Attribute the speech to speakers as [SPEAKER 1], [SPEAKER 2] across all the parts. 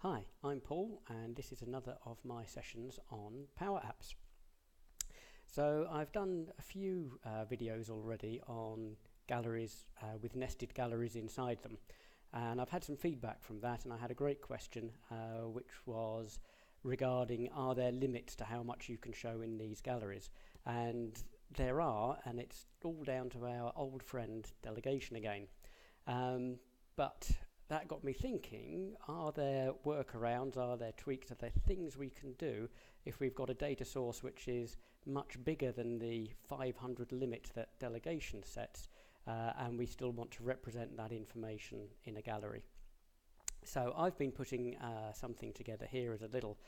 [SPEAKER 1] Hi, I'm Paul, and this is another of my sessions on PowerApps. So I've done a few videos already on galleries with nested galleries inside them, and I've had some feedback from that, and I had a great question which was regarding, are there limits to how much you can show in these galleries? And there are, and it's all down to our old friend Delegation again. But that got me thinking, are there workarounds, are there tweaks, are there things we can do if we've got a data source which is much bigger than the 500 limit that Delegation sets, and we still want to represent that information in a gallery? So I've been putting something together here as a little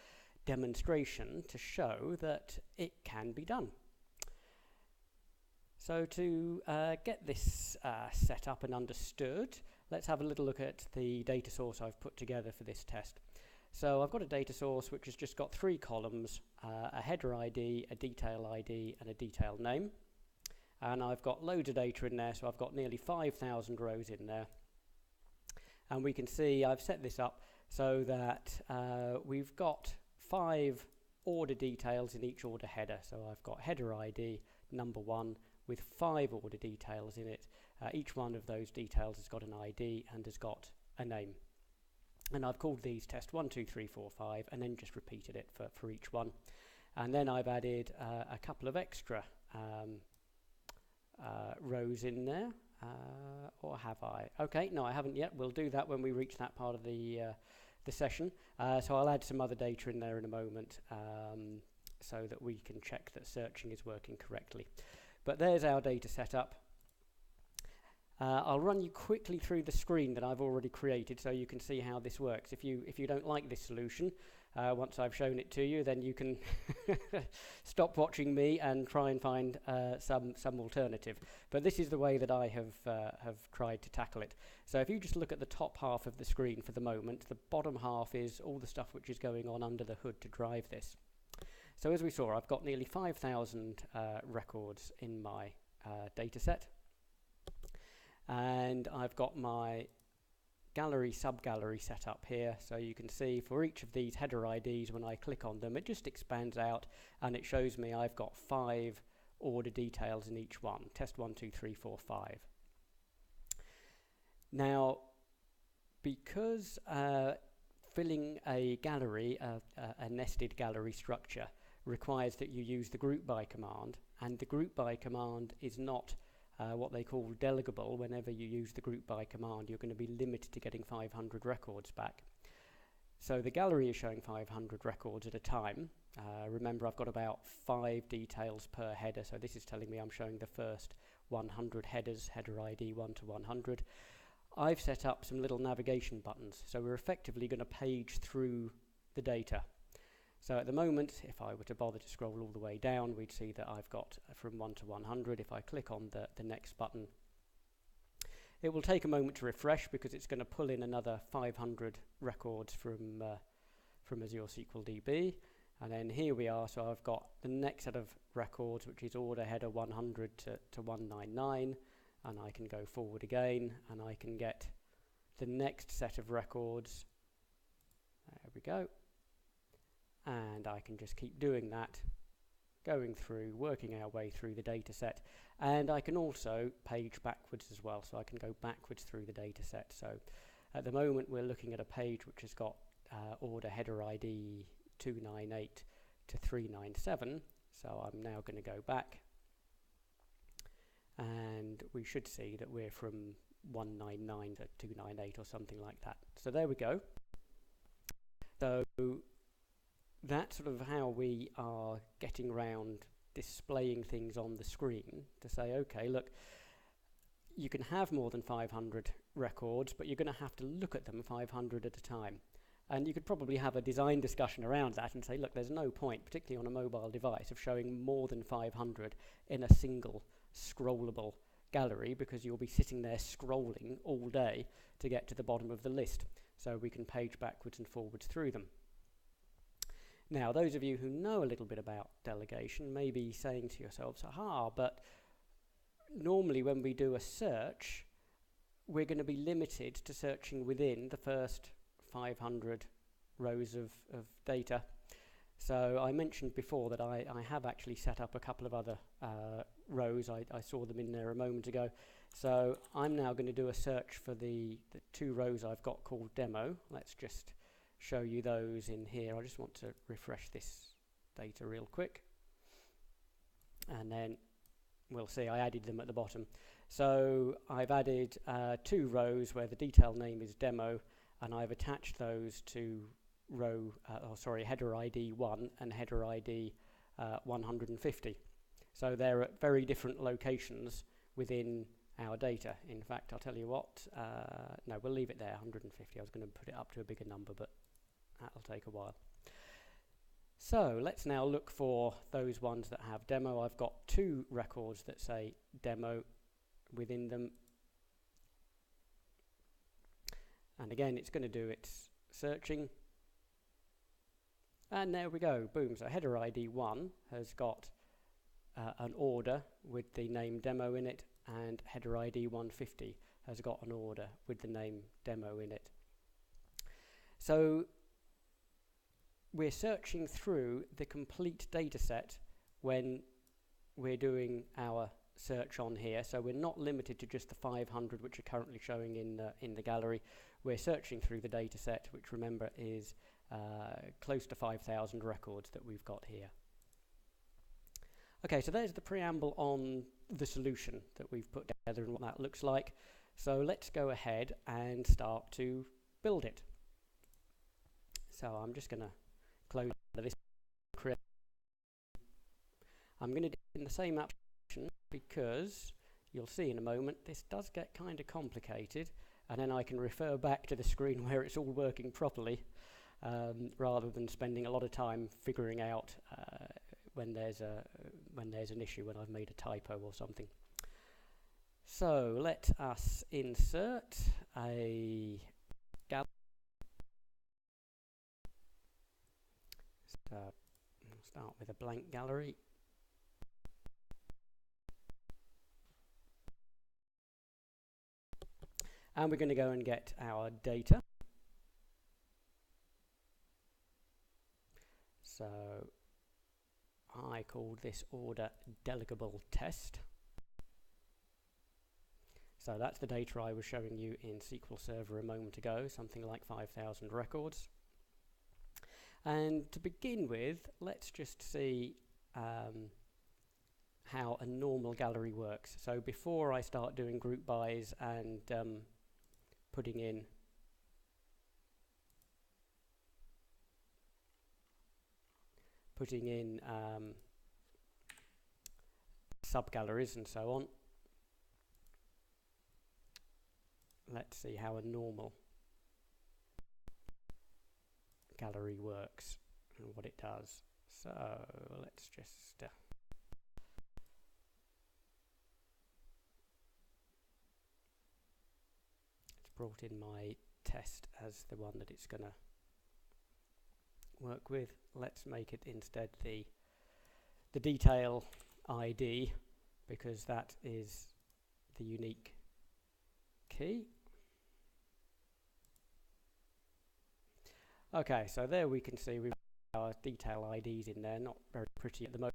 [SPEAKER 1] demonstration to show that it can be done. So to get this set up and understood, let's have a little look at the data source I've put together for this test. So I've got a data source which has just got 3 columns, a header ID, a detail ID, and a detail name. And I've got loads of data in there, so I've got nearly 5,000 rows in there. And we can see I've set this up so that we've got 5 order details in each order header. So I've got header ID number 1 with 5 order details in it. Each one of those details has got an ID and has got a name. And I've called these test 1, 2, 3, 4, 5, and then just repeated it for each one. And then I've added a couple of extra rows in there. Or have I? Okay, no, I haven't yet. We'll do that when we reach that part of the session. So I'll add some other data in there in a moment so that we can check that searching is working correctly. But there's our data setup. I'll run you quickly through the screen that I've already created so you can see how this works. If you don't like this solution, once I've shown it to you, then you can stop watching me and try and find some alternative. But this is the way that I have tried to tackle it. So if you just look at the top half of the screen for the moment, the bottom half is all the stuff which is going on under the hood to drive this. So as we saw, I've got nearly 5,000 records in my data set. And I've got my gallery sub-gallery set up here, so you can see for each of these header IDs, when I click on them, it just expands out and it shows me I've got 5 order details in each one. Test 1, 2, 3, 4, 5. Now, because filling a gallery, a nested gallery structure, requires that you use the GroupBy command, and the GroupBy command is not what they call delegable. Whenever you use the GroupBy command, you're going to be limited to getting 500 records back. So the gallery is showing 500 records at a time. Remember, I've got about 5 details per header, so this is telling me I'm showing the first 100 headers, header ID 1 to 100. I've set up some little navigation buttons, so we're effectively going to page through the data. So at the moment, if I were to bother to scroll all the way down, we'd see that I've got from 1 to 100. If I click on the next button, it will take a moment to refresh because it's going to pull in another 500 records from Azure SQL DB. And then here we are. So I've got the next set of records, which is order header 100 to 199. And I can go forward again, and I can get the next set of records. There we go. And I can just keep doing that, going through, working our way through the data set. And I can also page backwards as well, so I can go backwards through the data set. So at the moment we're looking at a page which has got order header ID 298 to 397. So I'm now going to go back, and we should see that we're from 199 to 298 or something like that. So there we go. So that's sort of how we are getting around displaying things on the screen to say, okay, look, you can have more than 500 records, but you're going to have to look at them 500 at a time. And you could probably have a design discussion around that and say, look, there's no point, particularly on a mobile device, of showing more than 500 in a single scrollable gallery, because you'll be sitting there scrolling all day to get to the bottom of the list. So we can page backwards and forwards through them. Now, those of you who know a little bit about delegation may be saying to yourselves, aha, but normally when we do a search, we're going to be limited to searching within the first 500 rows of data. So I mentioned before that I have actually set up a couple of other rows. I saw them in there a moment ago. So I'm now going to do a search for the 2 rows I've got called demo. Let's just show you those in here. I just want to refresh this data real quick. And then we'll see I added them at the bottom. So I've added 2 rows where the detail name is demo, and I've attached those to header ID 1 and header ID 150. So they're at very different locations within our data. In fact, I'll tell you what, no, we'll leave it there, 150. I was going to put it up to a bigger number, but that'll take a while. So let's now look for those ones that have demo. I've got 2 records that say demo within them. And again, it's going to do its searching. And there we go, boom. So header ID 1 has got an order with the name demo in it, and header ID 150 has got an order with the name demo in it. So we're searching through the complete data set when we're doing our search on here. So we're not limited to just the 500 which are currently showing in the gallery. We're searching through the data set, which remember is close to 5,000 records that we've got here. Okay, so there's the preamble on the solution that we've put together and what that looks like. So let's go ahead and start to build it. So I'm just going to close this. I'm going to do it in the same application because you'll see in a moment this does get kind of complicated, and then I can refer back to the screen where it's all working properly. Rather than spending a lot of time figuring out when there's an issue, when I've made a typo or something. So let us insert a gallery. So we'll start with a blank gallery. And we're going to go and get our data. So I called this order delegable test. So that's the data I was showing you in SQL Server a moment ago, something like 5,000 records. And to begin with, let's just see how a normal gallery works. So before I start doing group bys and putting in sub-galleries and so on. Let's see how a normal gallery works and what it does. So let's just it's brought in my test as the one that it's going to work with. Let's make it instead the detail ID, because that is the unique key. Okay, so there we can see we've got our detail IDs in there, not very pretty at the moment.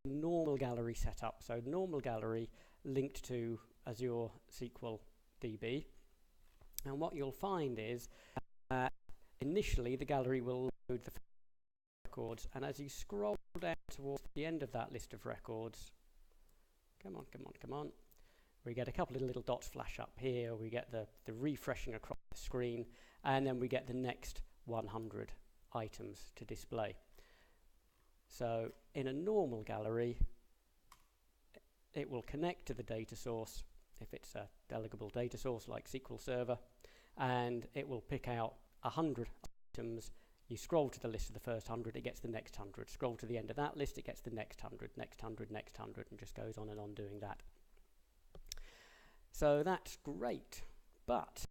[SPEAKER 1] Normal gallery setup, so normal gallery linked to Azure SQL DB. And what you'll find is initially the gallery will load the records, and as you scroll down towards the end of that list of records, come on, we get a couple of little dots flash up here, we get the refreshing across the screen, and then we get the next 100 items to display. So in a normal gallery, it will connect to the data source if it's a delegable data source like SQL Server, and it will pick out 100 items. You scroll to the list of the first 100, it gets the next 100. Scroll to the end of that list, it gets the next 100, next 100, next 100, and just goes on and on doing that. So that's great, but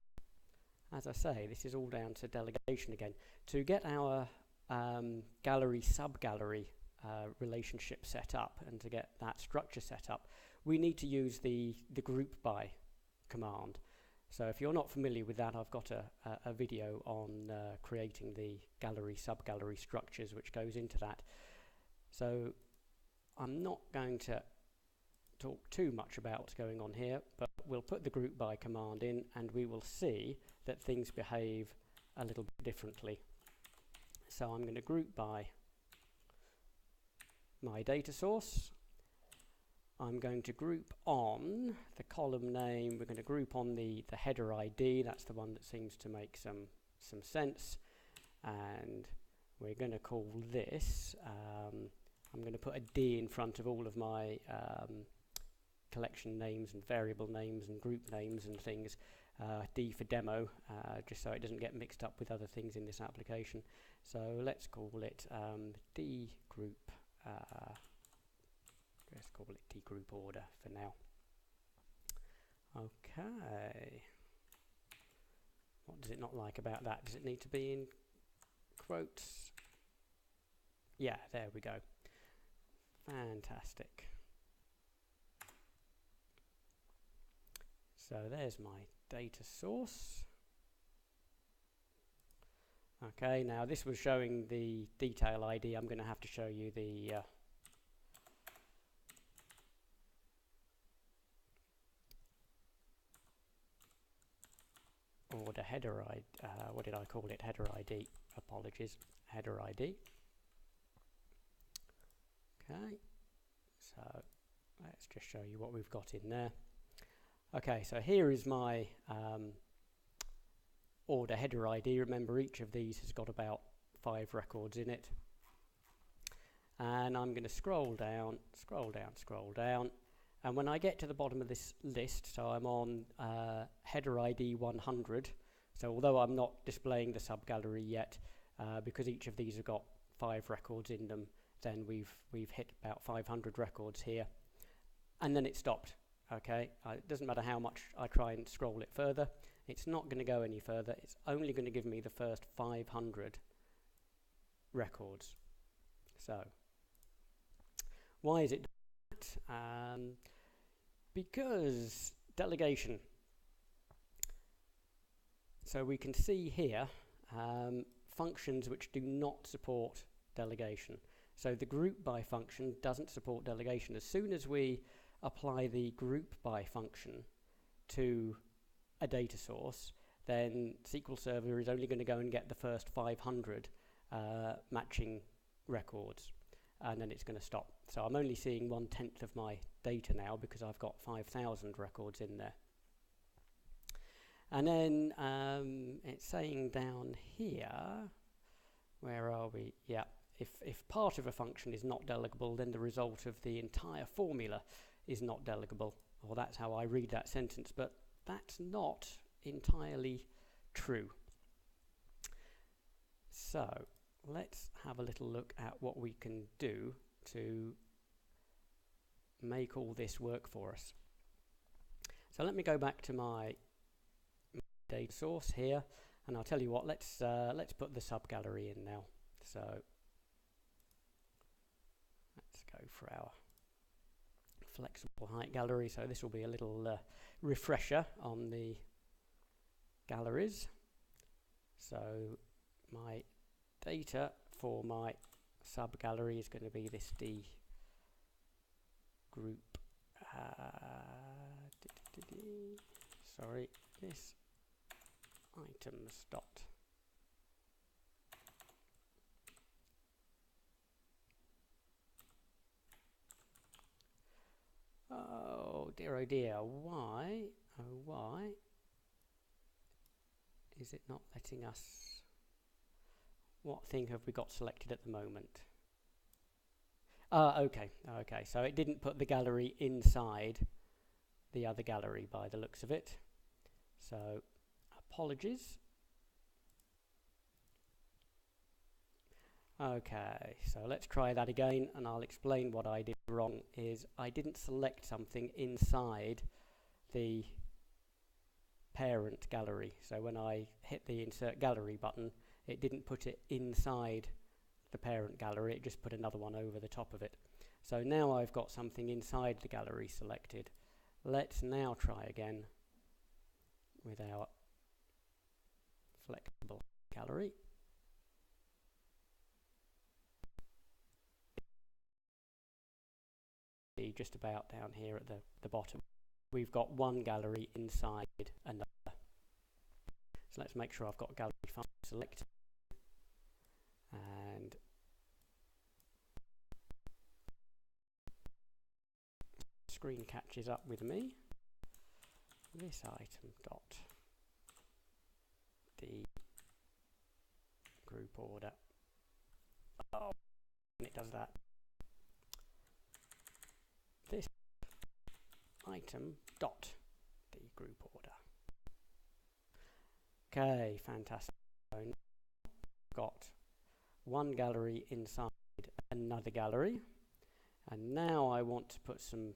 [SPEAKER 1] as I say, this is all down to delegation again. To get our gallery sub-gallery relationship set up and to get that structure set up, we need to use the GroupBy command. So if you're not familiar with that, I've got a video on creating the gallery, sub-gallery structures, which goes into that. So I'm not going to talk too much about what's going on here, but we'll put the GroupBy command in and we will see that things behave a little bit differently. So I'm going to GroupBy my data source. I'm going to group on the column name. We're going to group on the header ID. That's the one that seems to make some sense. And we're going to call this, I'm going to put a D in front of all of my collection names and variable names and group names and things. D for demo, just so it doesn't get mixed up with other things in this application. So let's call it D group. Let's call it D group order for now. Okay. What does it not like about that? Does it need to be in quotes? Yeah, there we go. Fantastic. So there's my data source. Okay, now this was showing the detail ID. I'm going to have to show you the order header ID. What did I call it? Header ID. Apologies. Header ID. Okay, so let's just show you what we've got in there. Okay, so here is my order header ID. Remember, each of these has got about 5 records in it. And I'm going to scroll down, scroll down, scroll down. And when I get to the bottom of this list, so I'm on header ID 100. So although I'm not displaying the subgallery yet, because each of these have got 5 records in them, then we've hit about 500 records here. And then it stopped. Okay, it doesn't matter how much I try and scroll it further. It's not going to go any further. It's only going to give me the first 500 records. So why is it that? Because delegation. So we can see here functions which do not support delegation. So the GroupBy function doesn't support delegation. As soon as we apply the GroupBy function to a data source, then SQL Server is only going to go and get the first 500 matching records, and then it's going to stop. So I'm only seeing 1/10 of my data now because I've got 5,000 records in there. And then it's saying down here, where are we? Yeah, if part of a function is not delegable, then the result of the entire formula is not delegable. Or that's how I read that sentence, but that's not entirely true. So let's have a little look at what we can do to make all this work for us. So let me go back to my data source here, and I'll tell you what, let's put the subgallery in now. So let's go for our flexible height gallery. So this will be a little refresher on the galleries. So my data for my subgallery is going to be this D group. Sorry, this items dot. Oh dear, why? Oh, why is it not letting us? What thing have we got selected at the moment? Okay, so it didn't put the gallery inside the other gallery by the looks of it. So, apologies. Okay, so let's try that again, and I'll explain what I did wrong. Is I didn't select something inside the parent gallery. So when I hit the insert gallery button, it didn't put it inside the parent gallery, it just put another one over the top of it. So now I've got something inside the gallery selected. Let's now try again with our flexible gallery. Just about down here at the bottom, we've got one gallery inside another. So let's make sure I've got gallery file selected, and screen catches up with me. This item dot the group order. Oh, and it does that. This item dot the group order. Okay, fantastic. So now I've got one gallery inside another gallery, and now I want to put some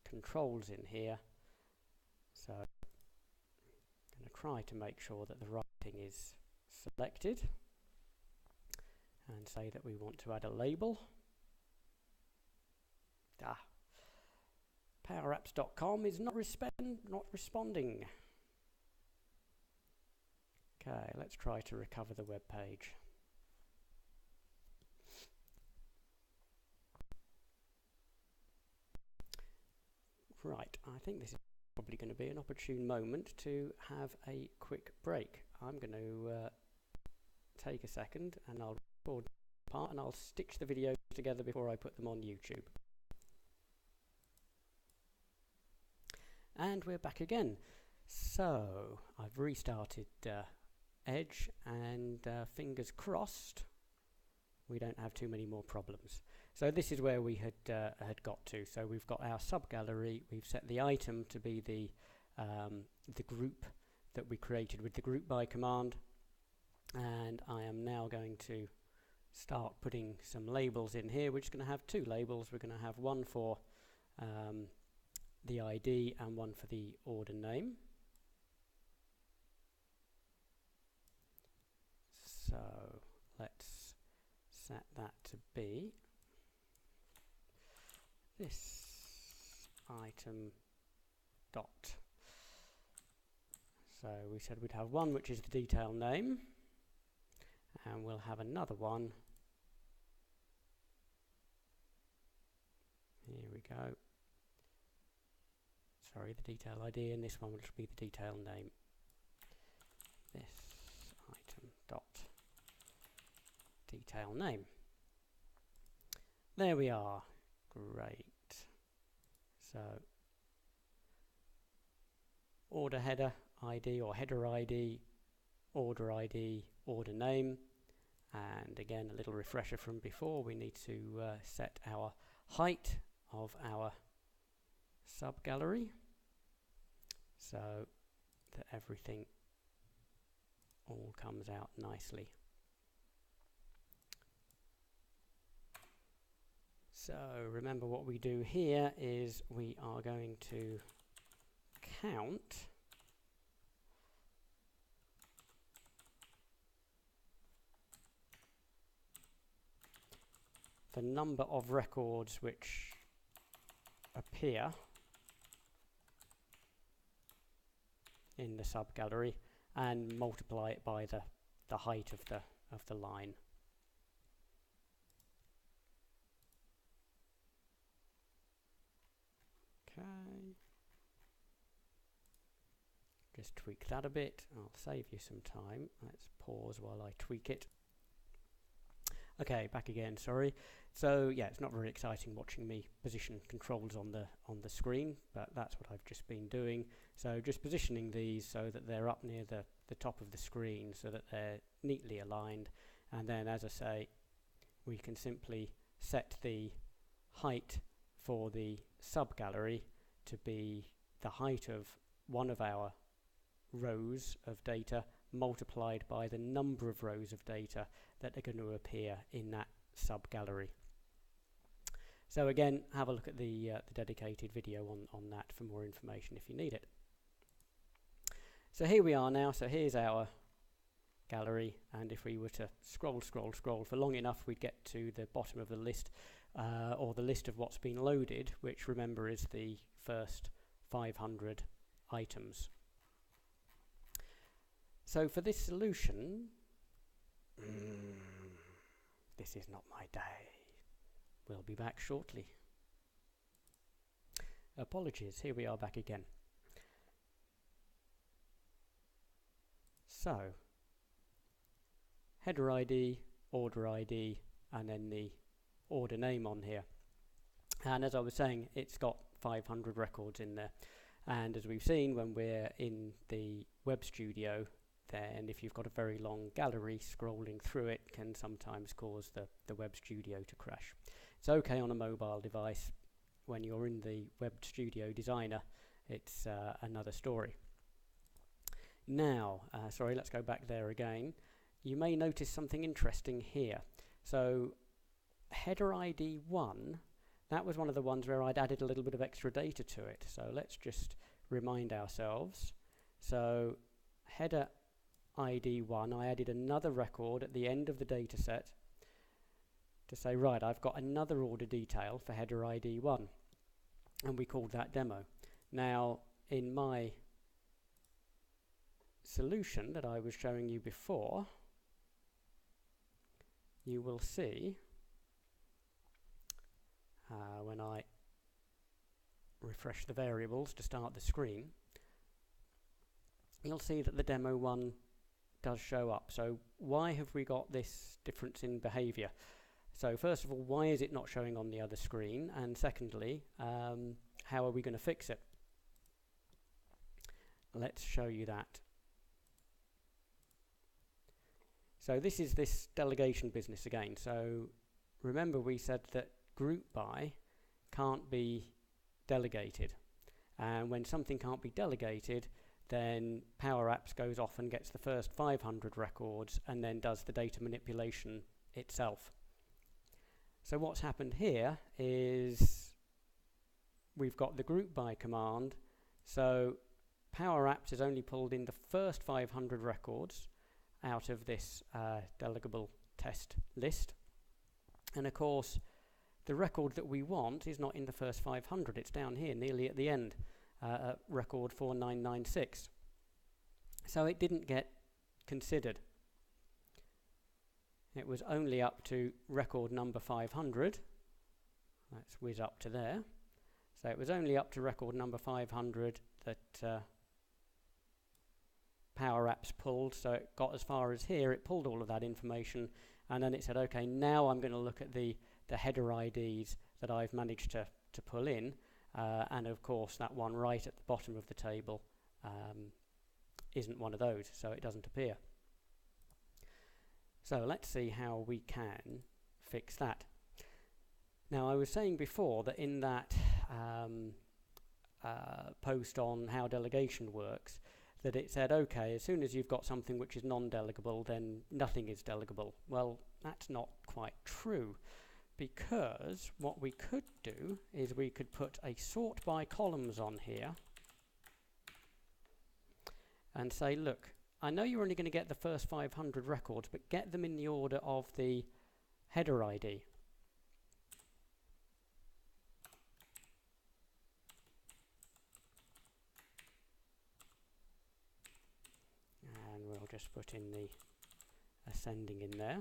[SPEAKER 1] controls in here. So I'm going to try to make sure that the writing is selected, and say that we want to add a label. PowerApps.com is not responding. Okay, let's try to recover the web page. Right, I think this is probably going to be an opportune moment to have a quick break. I'm going to take a second and I'll record part and I'll stitch the videos together before I put them on YouTube. And we're back again. So I've restarted Edge, and fingers crossed we don't have too many more problems. So this is where we had got to. So we've got our sub gallery. We've set the item to be the group that we created with the GroupBy command, and I am now going to start putting some labels in here. We're just going to have two labels. We're going to have one for the ID and one for the order name. So let's set that to be this item dot. So we said we'd have one which is the detail name, and we'll have another one. Here we go. Sorry, the detail ID, and this one will be the detail name. This item dot detail name. There we are. Great. So order header ID or header ID, order ID, order name, and again a little refresher from before. We need to set our height of our sub gallery, so that everything all comes out nicely. So remember, what we do here is we are going to count the number of records which appear in the sub gallery and multiply it by the height of the line. Okay. Just tweak that a bit. I'll save you some time. Let's pause while I tweak it. Okay, back again, sorry. So yeah, it's not very exciting watching me position controls on the screen, but that's what I've just been doing. So just positioning these so that they're up near the top of the screen, so that they're neatly aligned. And then, as I say, we can simply set the height for the sub gallery to be the height of one of our rows of data multiplied by the number of rows of data that are going to appear in that sub gallery. So again, have a look at the dedicated video on that for more information if you need it. So here we are now. So here's our gallery, and if we were to scroll for long enough, we'd get to the bottom of the list, or the list of what's been loaded, which remember is the first 500 items. So for this solution, this is not my day. We'll be back shortly. Apologies, here we are back again. So, header ID, order ID, and then the order name on here. And as I was saying, it's got 500 records in there. And as we've seen, when we're in the Web Studio, then if you've got a very long gallery, scrolling through it can sometimes cause the Web Studio to crash. It's okay on a mobile device. When you're in the Web Studio Designer, it's another story. Now, sorry, let's go back there again. You may notice something interesting here. So, header ID 1, that was one of the ones where I'd added a little bit of extra data to it. So let's just remind ourselves. So, header ID 1, I added another record at the end of the data set to say, right, I've got another order detail for header ID 1. And we called that demo. Now, in my solution that I was showing you before, you will see when I refresh the variables to start the screen, you'll see that the demo 1 does show up. So why have we got this difference in behavior? So first of all, why is it not showing on the other screen? And secondly, how are we going to fix it? Let's show you that. So this is this delegation business again. So remember we said that GroupBy can't be delegated. And when something can't be delegated, then PowerApps goes off and gets the first 500 records and then does the data manipulation itself. So what's happened here is we've got the GroupBy command. So PowerApps has only pulled in the first 500 records out of this delegable test list. And of course, the record that we want is not in the first 500. It's down here, nearly at the end, at record 4996. So it didn't get considered. It was only up to record number 500. Let's whiz up to there. So it was only up to record number 500 that PowerApps pulled. So it got as far as here. It pulled all of that information, and then it said, okay, now I'm going to look at the header IDs that I've managed to pull in. And of course, that one right at the bottom of the table isn't one of those, so it doesn't appear. So let's see how we can fix that. Now, I was saying before that in that post on how delegation works, that it said, okay, as soon as you've got something which is non-delegable, then nothing is delegable. Well, that's not quite true, because what we could do is we could put a sort by columns on here and say, look, I know you're only going to get the first 500 records, but get them in the order of the header ID. And we'll just put in the ascending in there.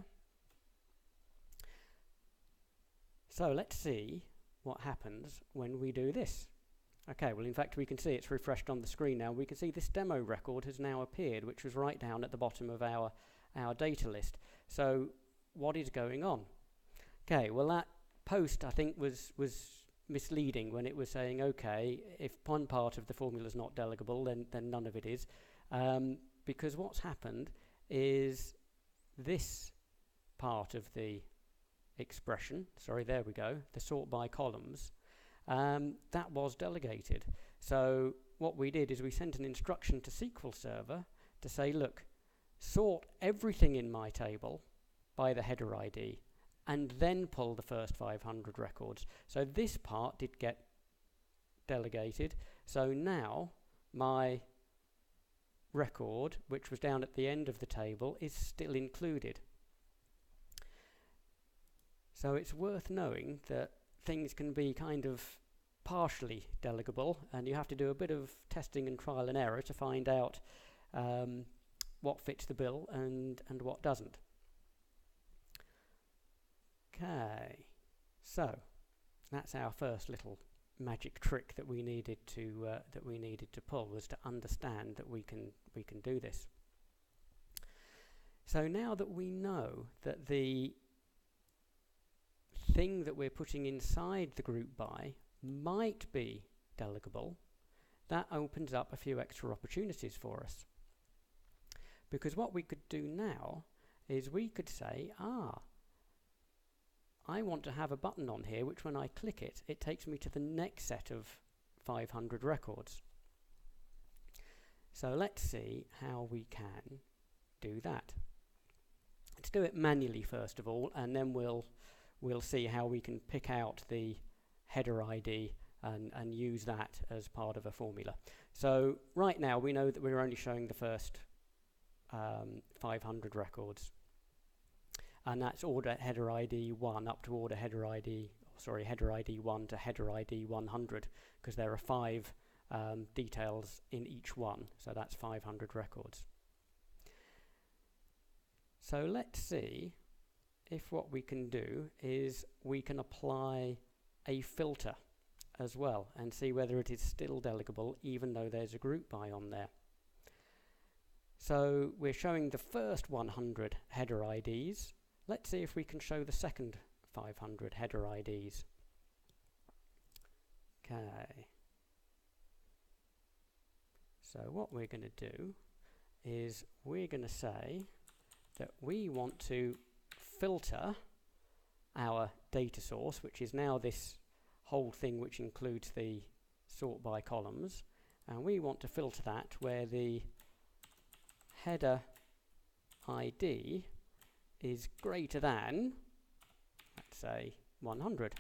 [SPEAKER 1] So let's see what happens when we do this. Okay, well in fact we can see it's refreshed on the screen now. We can see this demo record has now appeared, which was right down at the bottom of our data list. So what is going on? Okay, well that post I think was misleading when it was saying, okay, if one part of the formula is not delegable, then none of it is. Because what's happened is this part of the expression, sorry, there we go, the sort by columns, that was delegated. So what we did is we sent an instruction to SQL Server to say, look, sort everything in my table by the header ID and then pull the first 500 records. So this part did get delegated. So now my record, which was down at the end of the table, is still included. So it's worth knowing that things can be kind of partially delegable, and you have to do a bit of testing and trial and error to find out what fits the bill and what doesn't. Okay, so that's our first little magic trick that we needed to pull, was to understand that we can do this. So now that we know that the thing that we're putting inside the GroupBy might be delegable, that opens up a few extra opportunities for us. Because what we could do now is we could say, I want to have a button on here which when I click it, it takes me to the next set of 500 records. So let's see how we can do that. Let's do it manually first of all, and then we'll see how we can pick out the header ID and use that as part of a formula. So right now we know that we're only showing the first 500 records, and that's order header ID 1 up to order header ID, header ID 1 to header ID 100, because there are 5 details in each one, so that's 500 records. So let's see if what we can do is we can apply a filter as well and see whether it is still delegable even though there's a GroupBy on there. So we're showing the first 100 header IDs. Let's see if we can show the second 500 header IDs. Okay. So what we're going to do is we're going to say that we want to filter our data source, which is now this whole thing which includes the sort by columns, and we want to filter that where the header ID is greater than, let's say, 100.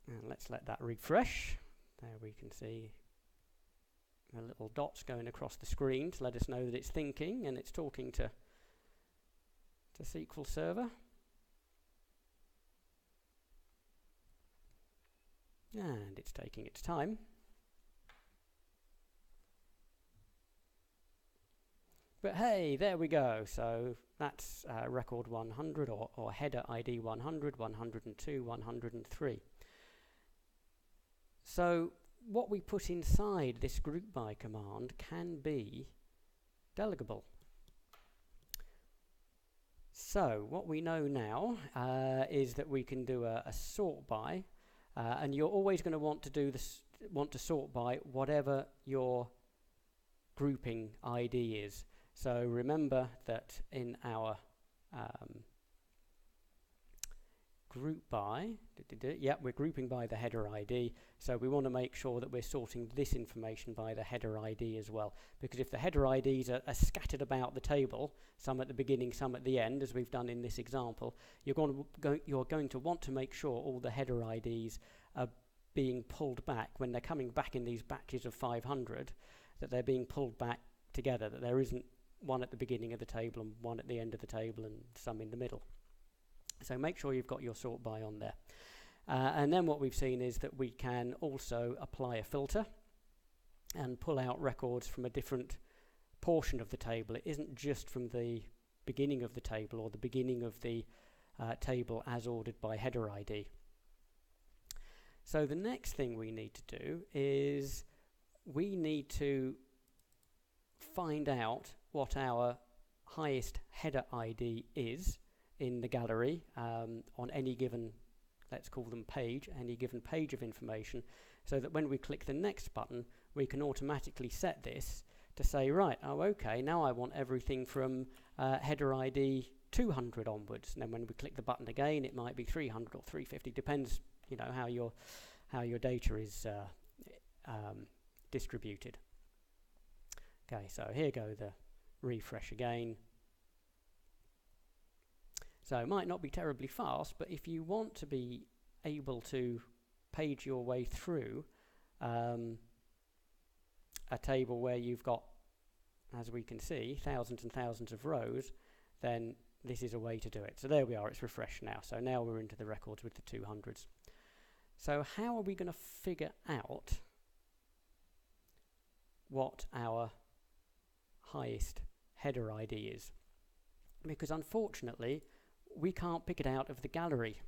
[SPEAKER 1] And let's let that refresh. There we can see the little dots going across the screen to let us know that it's thinking and it's talking to SQL Server. And it's taking its time. But hey, there we go. So that's record 100 or header ID 100, 102, 103. So what we put inside this GroupBy command can be delegable. So what we know now is that we can do a sort by, and you're always going to want to do this, want to sort by whatever your grouping ID is. So remember that in our GroupBy, we're grouping by the header ID, so we want to make sure that we're sorting this information by the header ID as well, because if the header IDs are scattered about the table, some at the beginning, some at the end, as we've done in this example, you're going to want to make sure all the header IDs are being pulled back when they're coming back in these batches of 500, that they're being pulled back together, that there isn't one at the beginning of the table and one at the end of the table and some in the middle. So make sure you've got your sort by on there. And then what we've seen is that we can also apply a filter and pull out records from a different portion of the table. It isn't just from the beginning of the table or the beginning of the table as ordered by header ID. So the next thing we need to do is we need to find out what our highest header ID is in the gallery on any given, let's call them page, any given page of information, so that when we click the next button, we can automatically set this to say, right, oh okay, now I want everything from header ID 200 onwards. And then when we click the button again, it might be 300 or 350, depends, you know, how your data is distributed. Okay, so here go the refresh again. So it might not be terribly fast, but if you want to be able to page your way through a table where you've got, as we can see, thousands and thousands of rows, then this is a way to do it. So there we are, it's refreshed now. So now we're into the records with the 200s. So how are we going to figure out what our highest header ID is? Because unfortunately, we can't pick it out of the gallery.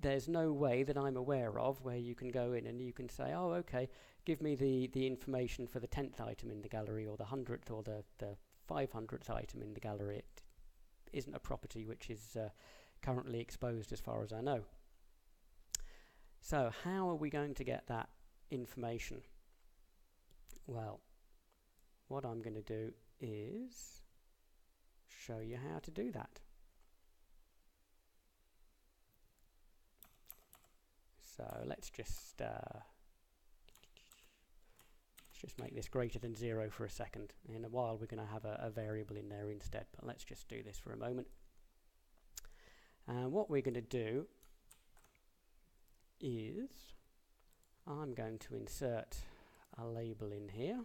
[SPEAKER 1] There's no way that I'm aware of where you can go in and you can say, oh, okay, give me the information for the 10th item in the gallery, or the 100th, or the 500th item in the gallery. It isn't a property which is currently exposed as far as I know. So how are we going to get that information? Well, what I'm going to do is show you how to do that. So let's just make this greater than 0 for a second. In a while we're going to have a variable in there instead, but let's just do this for a moment. And what we're going to do is I'm going to insert a label in here,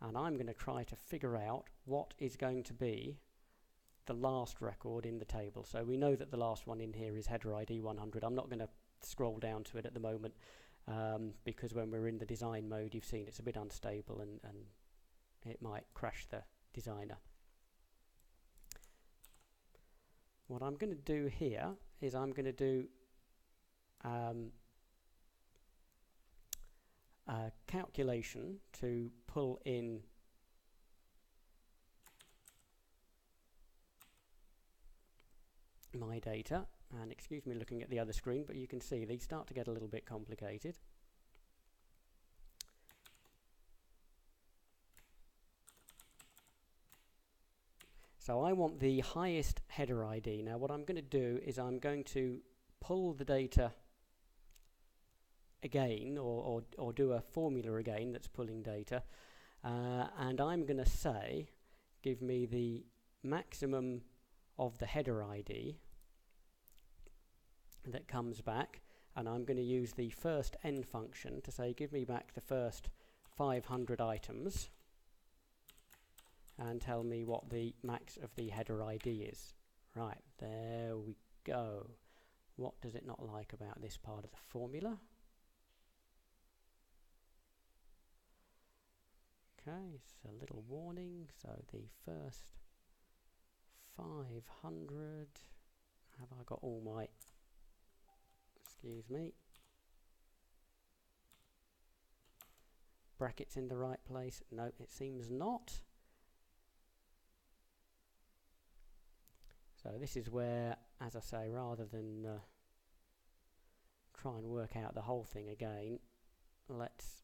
[SPEAKER 1] and I'm going to try to figure out what is going to be the last record in the table. So we know that the last one in here is header ID 100. I'm not going to scroll down to it at the moment because when we're in the design mode, you've seen it's a bit unstable and it might crash the designer. What I'm going to do here is I'm going to do a calculation to pull in my data, and excuse me looking at the other screen, but you can see these start to get a little bit complicated. So I want the highest header ID. Now what I'm going to do is I'm going to pull the data again, or do a formula again that's pulling data, and I'm going to say give me the maximum of the header ID that comes back, and I'm going to use the first n function to say give me back the first 500 items and tell me what the max of the header ID is. Right, there we go. What does it not like about this part of the formula? Okay, so a little warning. So the first 500, have I got all my, excuse me, brackets in the right place? No, it seems not. So this is where, as I say, rather than try and work out the whole thing again, let's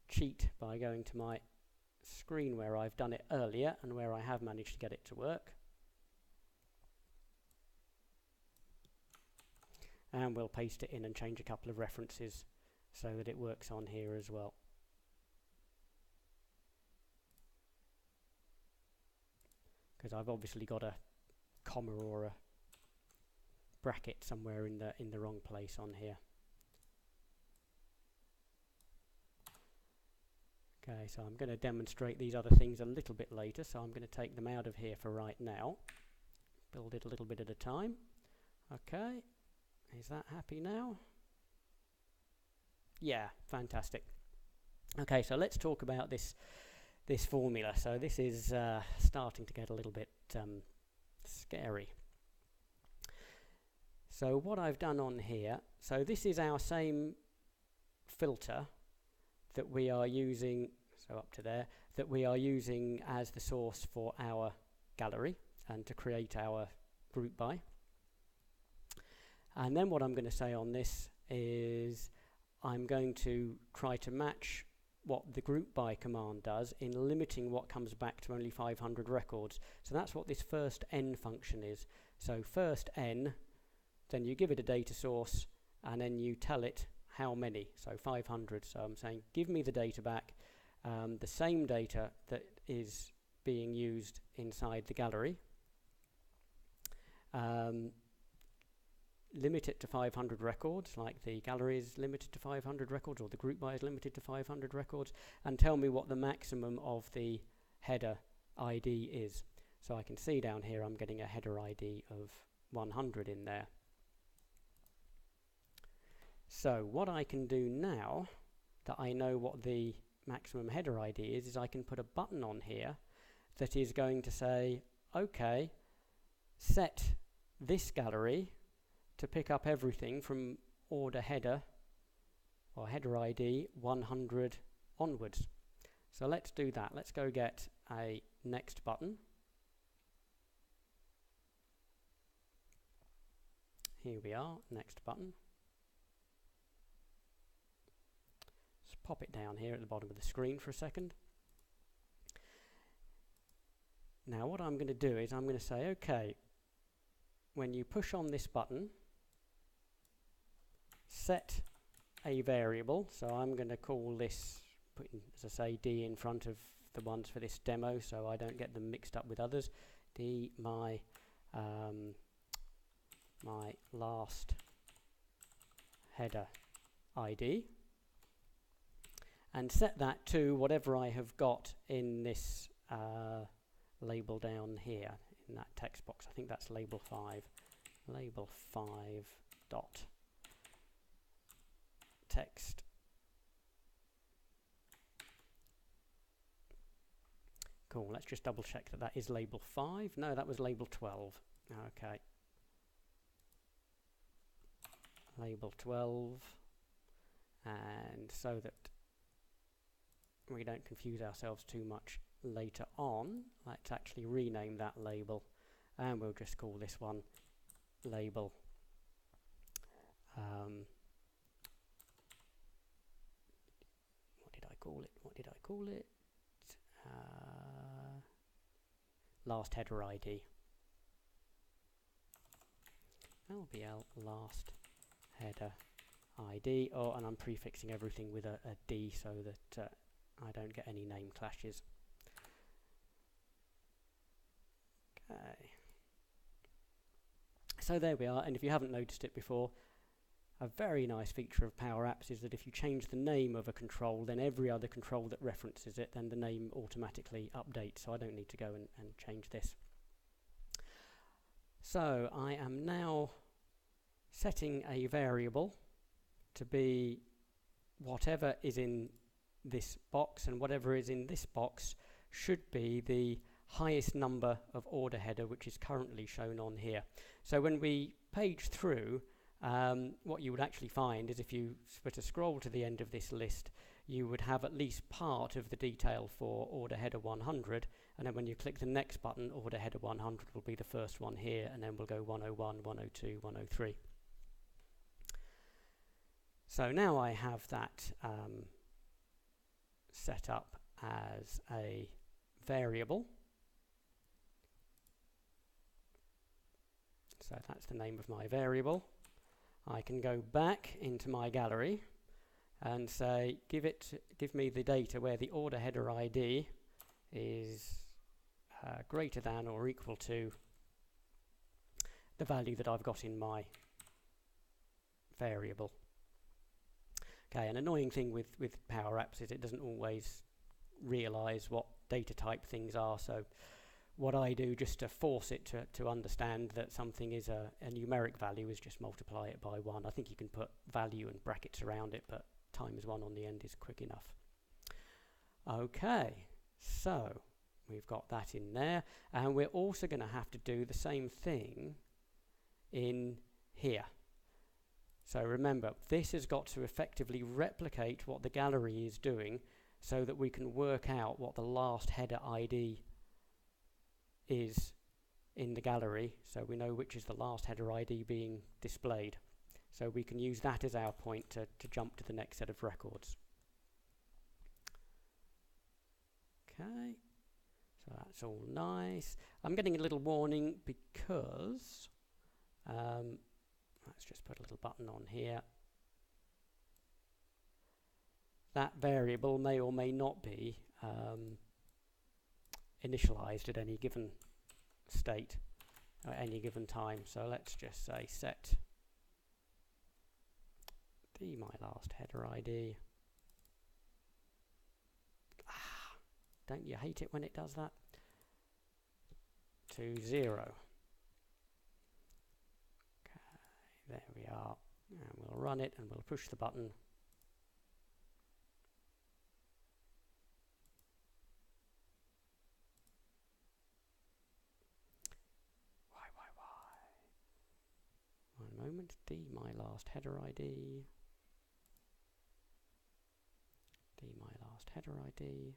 [SPEAKER 1] cheat by going to my screen where I've done it earlier and where I have managed to get it to work. And we'll paste it in and change a couple of references so that it works on here as well. Because I've obviously got a comma or a bracket somewhere in the wrong place on here. Okay, so I'm going to demonstrate these other things a little bit later, so I'm going to take them out of here for right now. Build it a little bit at a time. Okay, is that happy now? Yeah, fantastic. Okay, so let's talk about this formula. So this is starting to get a little bit scary. So what I've done on here, so this is our same filter that we are using, so up to there, that we are using as the source for our gallery and to create our GroupBy. And then what I'm going to say on this is I'm going to try to match what the GroupBy command does in limiting what comes back to only 500 records. So that's what this first n function is. So first n, then you give it a data source, and then you tell it how many, so 500. So I'm saying give me the data back, the same data that is being used inside the gallery, limit it to 500 records, like the gallery is limited to 500 records, or the GroupBy is limited to 500 records, and tell me what the maximum of the header ID is. So I can see down here I'm getting a header ID of 100 in there. So what I can do now that I know what the maximum header ID is I can put a button on here that is going to say, okay, set this gallery to pick up everything from order header or header ID 100 onwards. So let's do that. Let's go get a next button. Here we are, next button. Let's pop it down here at the bottom of the screen for a second. Now what I'm going to do is I'm going to say, okay, when you push on this button, set a variable. So I'm going to call this, putting, as I say, D in front of the ones for this demo so I don't get them mixed up with others. D, my last header ID, and set that to whatever I have got in this label down here in that text box. I think that's label 5. Label 5 dot text. Cool, let's just double check that that is label 5. No, that was label 12. Okay. Label 12. And so that we don't confuse ourselves too much later on, let's actually rename that label, and we'll just call this one label what did I call it? Last header ID. LBL last header ID. Oh, and I'm prefixing everything with a D so that I don't get any name clashes. Okay. So there we are, and if you haven't noticed it before, a very nice feature of PowerApps is that if you change the name of a control, then every other control that references it, then the name automatically updates, so I don't need to go and change this. So I am now setting a variable to be whatever is in this box, and whatever is in this box should be the highest number of order header which is currently shown on here. So when we page through, what you would actually find is if you were to scroll to the end of this list, you would have at least part of the detail for order header 100, and then when you click the next button, order header 100 will be the first one here, and then we'll go 101, 102, 103. So now I have that set up as a variable. So that's the name of my variable. I can go back into my gallery and say, give me the data where the order header ID is greater than or equal to the value that I've got in my variable. Okay, an annoying thing with PowerApps is it doesn't always realize what data type things are, so what I do just to force it to understand that something is a numeric value is just multiply it by 1. I think you can put value and brackets around it, but times 1 on the end is quick enough. Okay, so we've got that in there, and we're also going to have to do the same thing in here. So remember, this has got to effectively replicate what the gallery is doing so that we can work out what the last header ID is in the gallery, so we know which is the last header ID being displayed. So we can use that as our point to jump to the next set of records. Okay, so that's all nice. I'm getting a little warning because let's just put a little button on here. That variable may or may not be initialized at any given state, at any given time. So let's just say set my last header ID. Don't you hate it when it does that? To 0. Okay, there we are. And we'll run it and we'll push the button. One moment. D my last header ID. D my last header ID.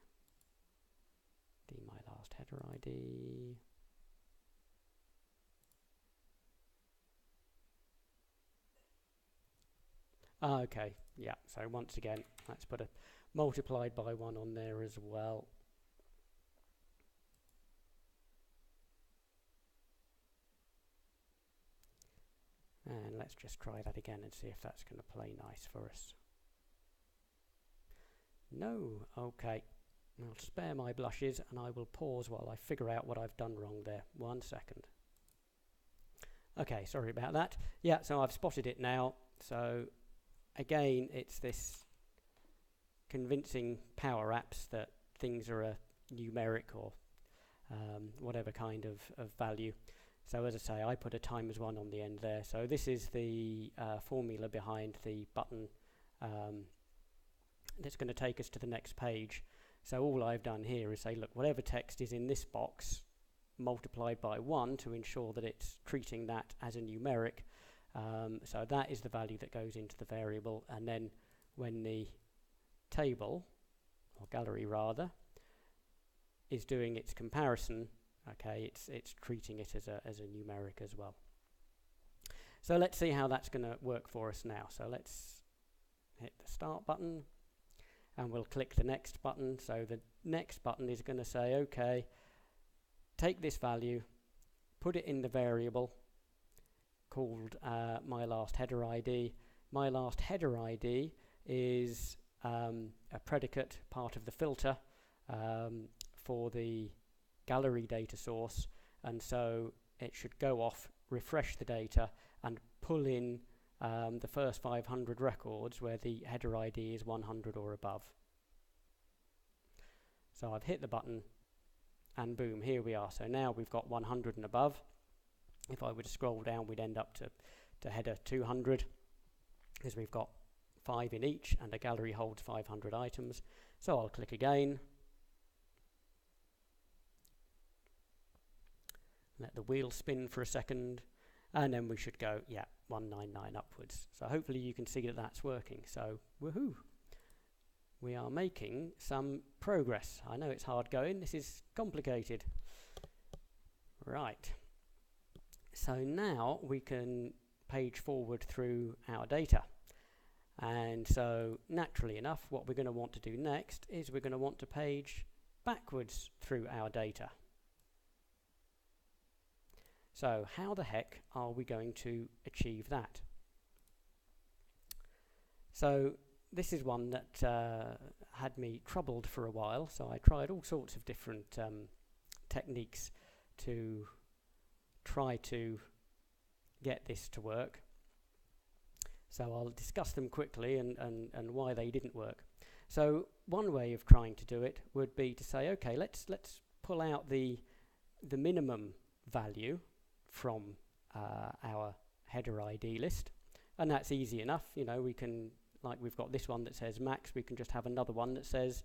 [SPEAKER 1] D my last header ID. Okay, yeah, so once again, let's put a multiplied by 1 on there as well. And let's just try that again and see if that's going to play nice for us. No, okay. I'll spare my blushes and I will pause while I figure out what I've done wrong there. 1 second. Okay, sorry about that. Yeah, so I've spotted it now. So again, it's this convincing PowerApps that things are a numeric or whatever kind of value. So as I say, I put a times 1 on the end there. So this is the formula behind the button that's going to take us to the next page. So all I've done here is say, look, whatever text is in this box multiplied by 1 to ensure that it's treating that as a numeric. So that is the value that goes into the variable, and then when the table, or gallery rather, is doing its comparison, okay, it's treating it as a numeric as well. So let's see how that's going to work for us now. So let's hit the start button, and we'll click the next button. So the next button is going to say, okay, take this value, put it in the variable called my last header ID. My last header ID is a predicate part of the filter for the gallery data source, and so it should go off, refresh the data, and pull in the first 500 records where the header ID is 100 or above. So I've hit the button, and boom, here we are. So now we've got 100 and above. If I were to scroll down, we'd end up to header 200, because we've got 5 in each, and a gallery holds 500 items. So I'll click again. Let the wheel spin for a second, and then we should go, yeah, 199 upwards. So hopefully you can see that that's working. So, woohoo! We are making some progress. I know it's hard going. This is complicated. Right. So now we can page forward through our data. And so naturally enough, what we're going to want to do next is we're going to want to page backwards through our data. So how the heck are we going to achieve that? So this is one that had me troubled for a while. So I tried all sorts of different techniques to try to get this to work. So I'll discuss them quickly and why they didn't work. So one way of trying to do it would be to say, okay, let's pull out the minimum value from our header ID list, and that's easy enough. You know, we can, like we've got this one that says max, we can just have another one that says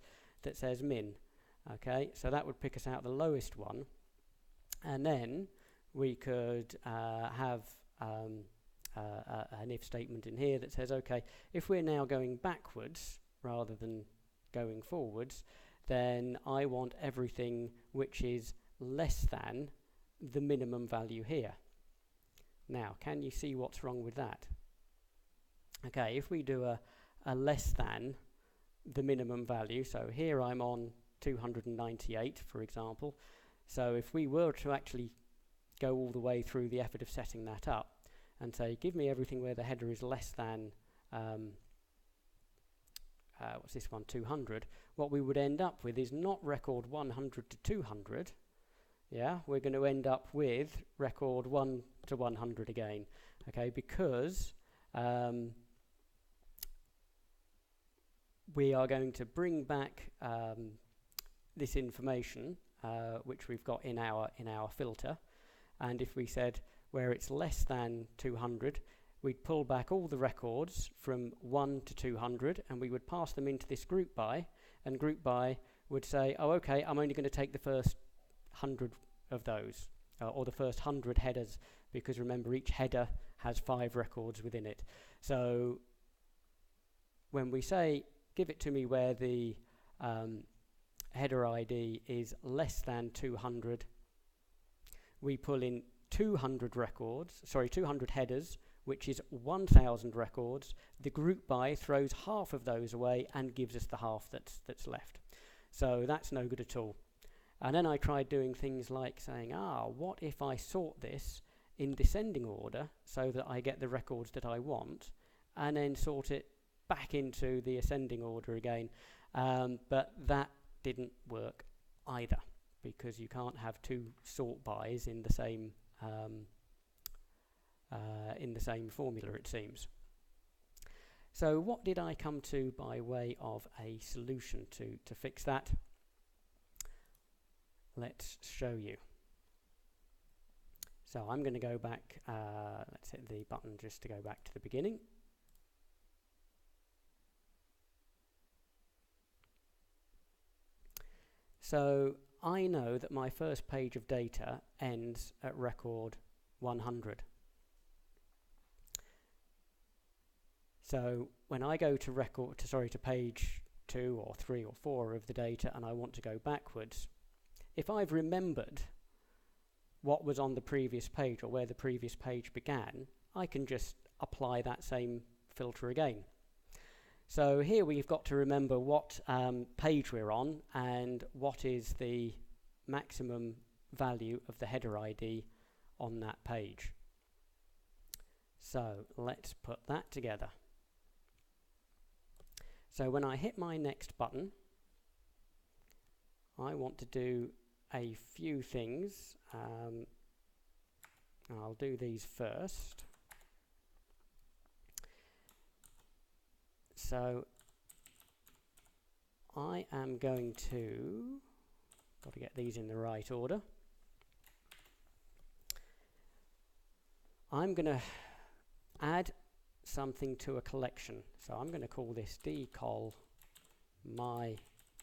[SPEAKER 1] min. Okay, so that would pick us out the lowest one, and then we could have an if statement in here that says, okay, if we're now going backwards rather than going forwards, then I want everything which is less than the minimum value here. Now, can you see what's wrong with that? Okay, if we do a less than the minimum value, so here I'm on 298, for example. So if we were to actually go all the way through the effort of setting that up and say, give me everything where the header is less than, what's this one, 200, what we would end up with is not record 100 to 200, yeah, we're going to end up with record 1 to 100 again, okay, because we are going to bring back this information which we've got in our filter, and if we said where it's less than 200, we'd pull back all the records from 1 to 200 and we would pass them into this GroupBy, and GroupBy would say, oh okay, I'm only going to take the first 100 of those, or the first 100 headers, because remember each header has 5 records within it. So when we say give it to me where the header ID is less than 200, we pull in 200 headers, which is 1,000 records. The GroupBy throws half of those away and gives us the half that's left. So that's no good at all. And then I tried doing things like saying, what if I sort this in descending order so that I get the records that I want, and then sort it back into the ascending order again. But that didn't work either, because you can't have 2 sort bys in the same formula, it seems. So what did I come to by way of a solution to fix that? Let's show you. So I'm going to go back, let's hit the button just to go back to the beginning. So I know that my first page of data ends at record 100. So when I go to page 2 or 3 or 4 of the data and I want to go backwards, if I've remembered what was on the previous page or where the previous page began, I can just apply that same filter again. So here we've got to remember what page we're on and what is the maximum value of the header ID on that page. So let's put that together. So when I hit my next button, I want to do a few things. I'll do these first. So I am going to, got to get these in the right order. I'm going to add something to a collection. So I'm going to call this decol my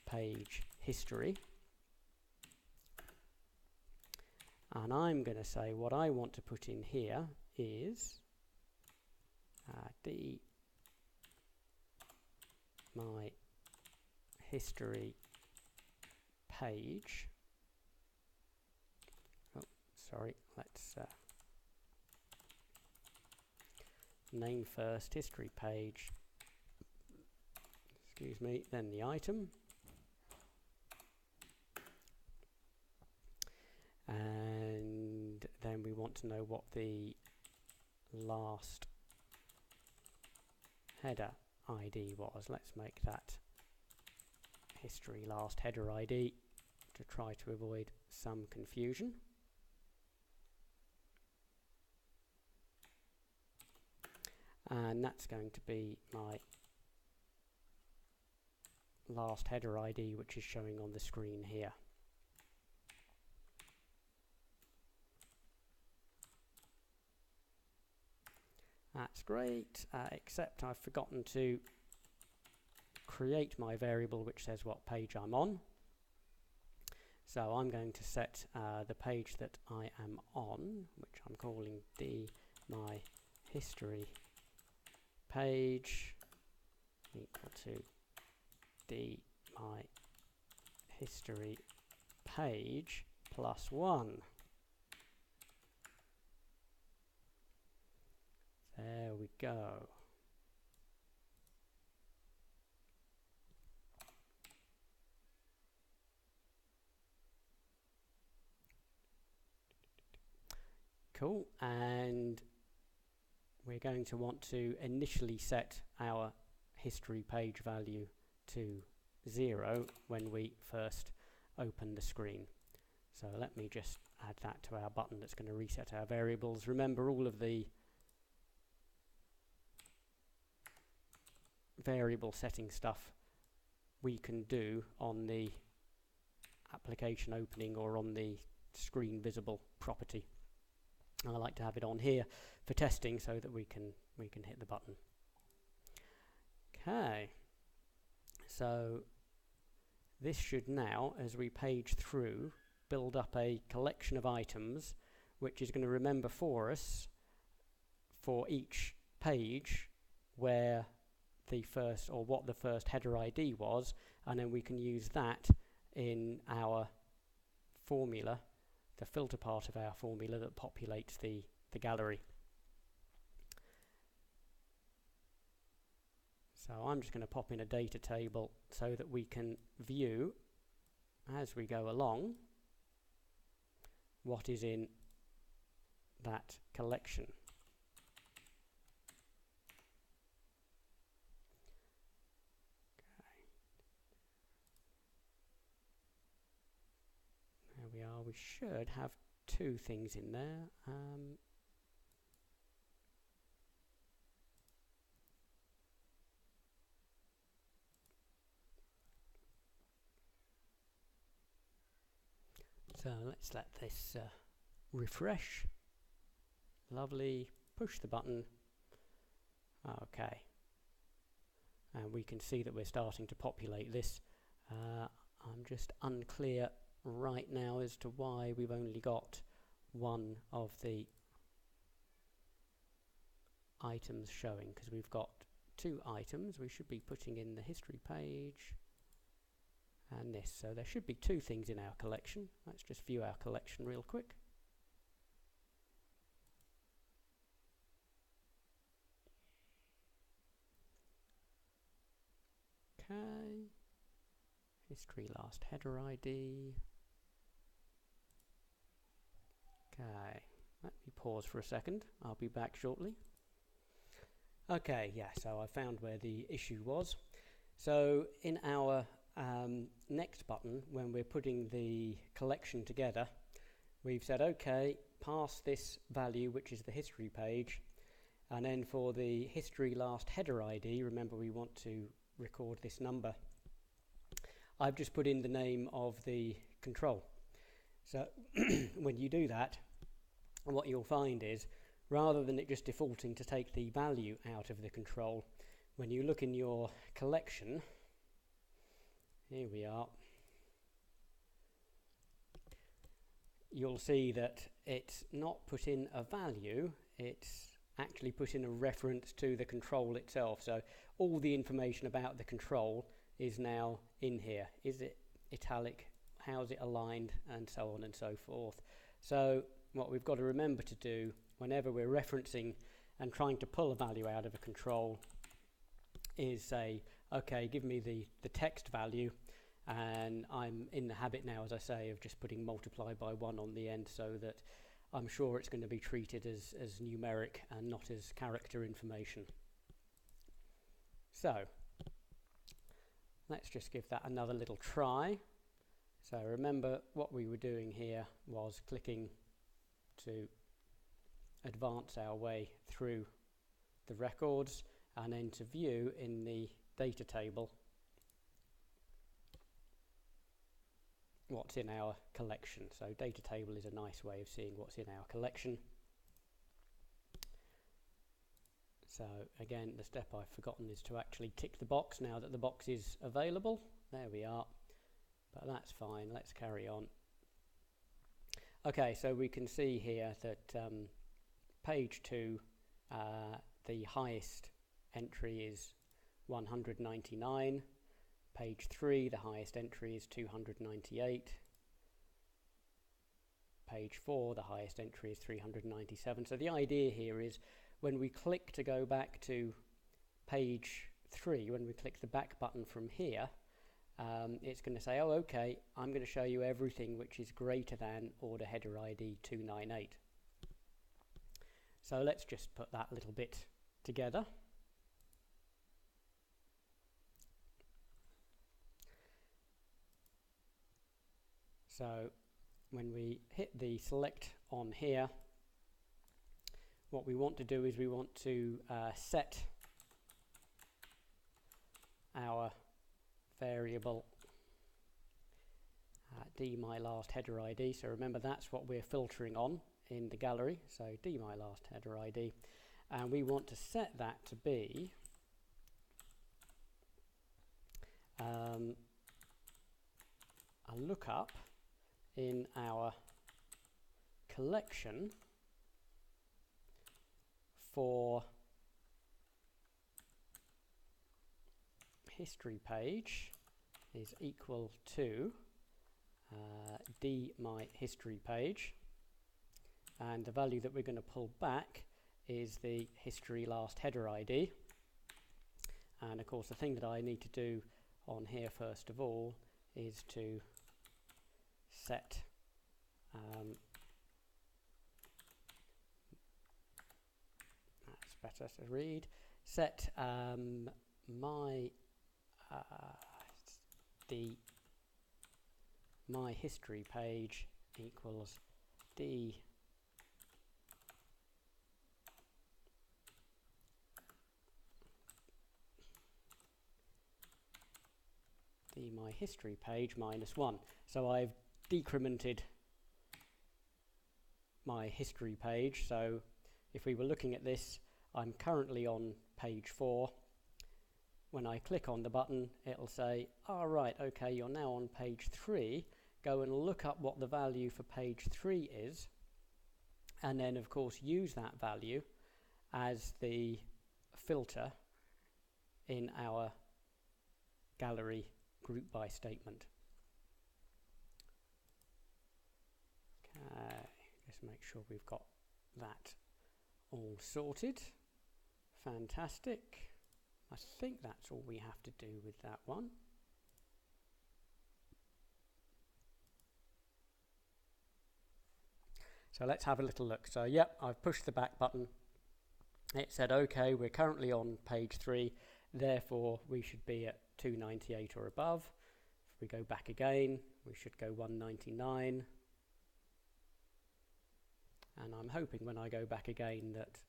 [SPEAKER 1] page history. And I'm going to say what I want to put in here is d my history page. Oh, sorry, let's name first, history page, excuse me, then the item, and then we want to know what the last header ID was. Let's make that history last header ID to try to avoid some confusion. And that's going to be my last header ID, which is showing on the screen here. That's great, except I've forgotten to create my variable which says what page I'm on. So I'm going to set the page that I am on, which I'm calling d my history page, equal to d my history page plus 1. There we go. Cool, and we're going to want to initially set our history page value to 0 when we first open the screen. So let me just add that to our button that's going to reset our variables. Remember, all of the variable setting stuff we can do on the application opening or on the screen visible property. I like to have it on here for testing so that we can hit the button. Okay, so this should now, as we page through, build up a collection of items which is going to remember for us for each page where the first, or what the first header ID was, and then we can use that in our formula, the filter part of our formula that populates the gallery. So I'm just going to pop in a data table so that we can view as we go along what is in that collection. There we are. We should have two things in there. So let's let this refresh. Lovely. Push the button. Okay. And we can see that we're starting to populate this. I'm just unclear right now as to why we've only got one of the items showing, because we've got two items. We should be putting in the history page and this, so there should be two things in our collection. Let's just view our collection real quick. Okay, history last header ID. Okay, let me pause for a second. I'll be back shortly. Okay, yeah, so I found where the issue was. So in our next button, when we're putting the collection together, we've said, okay, pass this value, which is the history page, and then for the history last header ID, remember we want to record this number, I've just put in the name of the control. So when you do that, what you'll find is, rather than it just defaulting to take the value out of the control, when you look in your collection, here we are, you'll see that it's not put in a value, it's actually put in a reference to the control itself. So all the information about the control is now in here. Is it italic? How's it aligned? And so on and so forth. So what we've got to remember to do whenever we're referencing and trying to pull a value out of a control is say, okay, give me the text value, and I'm in the habit now, as I say, of just putting multiply by 1 on the end so that I'm sure it's going to be treated as numeric and not as character information. So let's just give that another little try. So remember what we were doing here was clicking to advance our way through the records and then to view in the data table what's in our collection. So data table is a nice way of seeing what's in our collection. So again, the step I've forgotten is to actually tick the box now that the box is available. There we are, but that's fine. Let's carry on. Okay, so we can see here that page 2, the highest entry is 199. Page 3, the highest entry is 298. Page 4, the highest entry is 397. So the idea here is when we click to go back to page 3, when we click the back button from here, it's going to say, oh, okay, I'm going to show you everything which is greater than order header ID 298. So let's just put that little bit together. So when we hit the select on here, what we want to do is we want to set our variable dMyLastHeaderID. So remember, that's what we're filtering on in the gallery. So dMyLastHeaderID, and we want to set that to be a lookup in our collection for history page is equal to dMyHistoryPage, and the value that we're going to pull back is the history last header ID. And of course, the thing that I need to do on here first of all is to set that's better to read, set my history page equals my history page -1. So I've decremented my history page. So if we were looking at this, I'm currently on page 4. When I click on the button, it'll say, all right, okay, you're now on page 3. Go and look up what the value for page 3 is, and then of course use that value as the filter in our gallery group by statement. Okay, just make sure we've got that all sorted. Fantastic. I think that's all we have to do with that one. So let's have a little look. So yep, I've pushed the back button. It said, okay, we're currently on page 3, therefore we should be at 298 or above. If we go back again, we should go 199. And I'm hoping when I go back again that,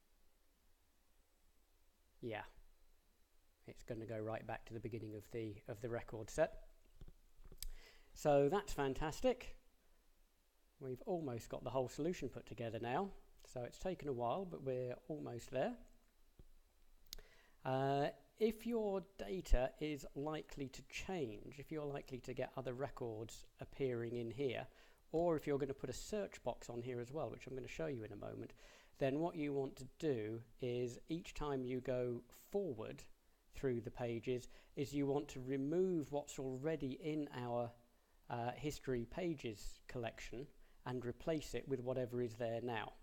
[SPEAKER 1] yeah, it's going to go right back to the beginning of the record set. So that's fantastic. We've almost got the whole solution put together now. So it's taken a while, but we're almost there. If your data is likely to change, if you're likely to get other records appearing in here, or if you're going to put a search box on here as well, which I'm going to show you in a moment, then what you want to do is each time you go forward through the pages is you want to remove what's already in our history pages collection and replace it with whatever is there now.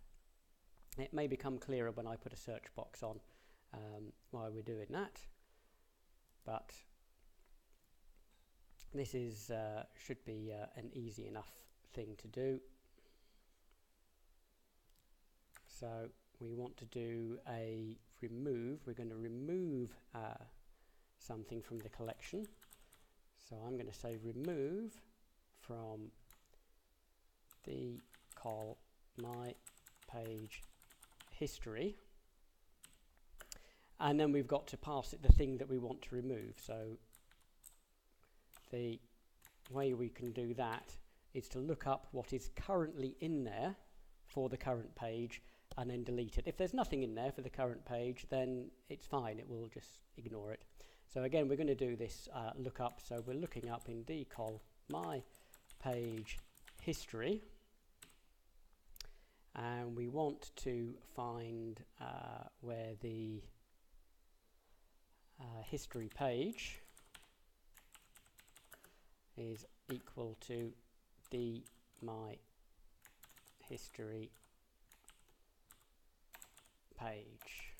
[SPEAKER 1] It may become clearer when I put a search box on while we're doing that, but this is should be an easy enough thing to do. So we want to do a remove. We're going to remove something from the collection. So I'm going to say remove from the call my page history, and then we've got to pass it the thing that we want to remove. So the way we can do that is to look up what is currently in there for the current page and then delete it. If there's nothing in there for the current page, then it's fine, it will just ignore it. So again, we're going to do this lookup. So we're looking up in dcol my page history, and we want to find where the history page is equal to my history page.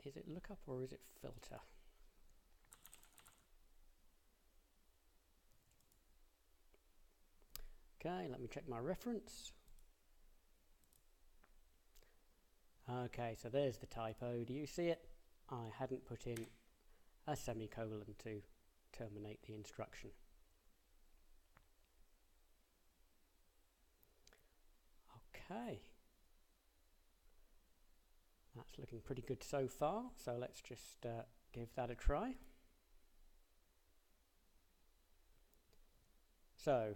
[SPEAKER 1] Is it lookup or is it filter? Okay, let me check my reference. Okay, so there's the typo. Do you see it? I hadn't put in a semicolon to terminate the instruction. Okay. That's looking pretty good so far, so let's just give that a try. So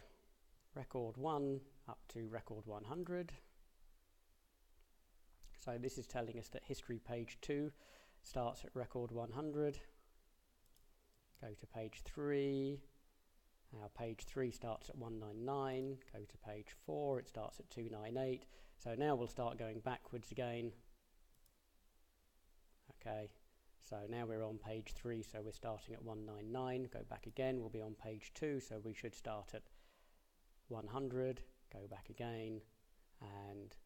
[SPEAKER 1] record 1 up to record 100. So this is telling us that history page 2 starts at record 100. Go to page 3. Now page 3 starts at 199. Go to page 4, it starts at 298. So now we'll start going backwards again. Okay, so now we're on page 3, so we're starting at 199. Go back again, we'll be on page 2, so we should start at 100. Go back again, and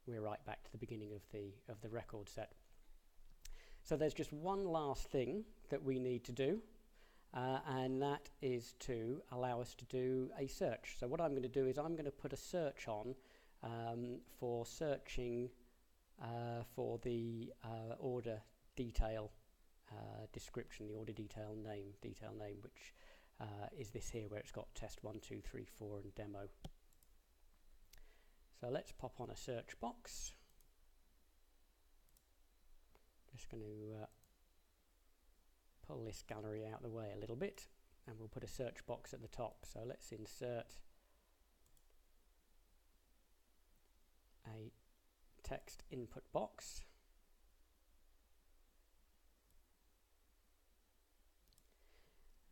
[SPEAKER 1] we're right back to the beginning of the record set. So there's just one last thing that we need to do, and that is to allow us to do a search. So what I'm going to do is I'm going to put a search on for searching for the order detail description, the order detail name, which is this here where it's got test 1, 2, 3, 4 and demo. So let's pop on a search box. Just going to pull this gallery out of the way a little bit, and we'll put a search box at the top. So let's insert a text input box.